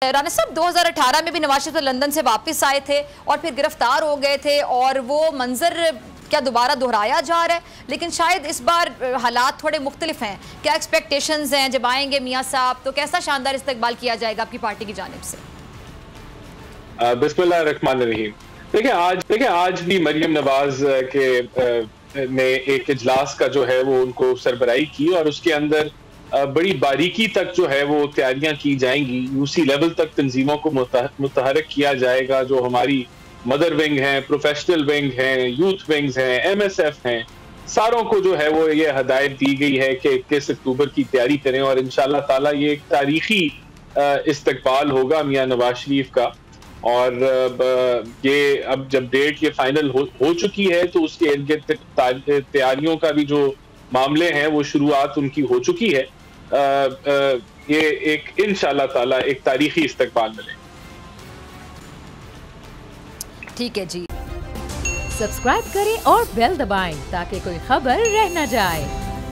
राना साहब 2018 में भी नवाज शरीफ लंदन से वापस आए थे और फिर गिरफ्तार हो गए थे और वो मंजर क्या दोबारा दोहराया जा रहा है, लेकिन शायद इस बार हालात थोड़े मुख्तलिफ हैं। क्या एक्सपेक्टेशंस हैं जब आएंगे मियाँ साहब, तो कैसा शानदार इस्तकबाल किया जाएगा आपकी पार्टी की जानिब से? बिस्मिल्लाह रहमान रहीम। देखिए आज भी मरियम नवाज के ने एक इजलास का जो है वो उनको सरबराही की और उसके अंदर बड़ी बारीकी तक जो है वो तैयारियां की जाएंगी। यूसी लेवल तक तंजीमों को मुतहरक किया जाएगा। जो हमारी मदर विंग हैं, प्रोफेशनल विंग हैं, यूथ विंग्स हैं, MSF हैं, सारों को जो है वो ये हदायत दी गई है कि 21 अक्टूबर की तैयारी करें और इंशाल्लाह ताला ये एक तारीखी इस्तकबाल होगा मियां नवाज शरीफ का। और ये अब जब डेट ये फाइनल हो चुकी है तो उसके इर्द गिर्द तैयारियों का भी जो मामले हैं वो शुरुआत उनकी हो चुकी है। ये एक इंशाल्लाह ताला एक तारीखी इस्तकबाल मिलेगा। ठीक है जी, सब्सक्राइब करें और बेल दबाएं ताकि कोई खबर रह न जाए।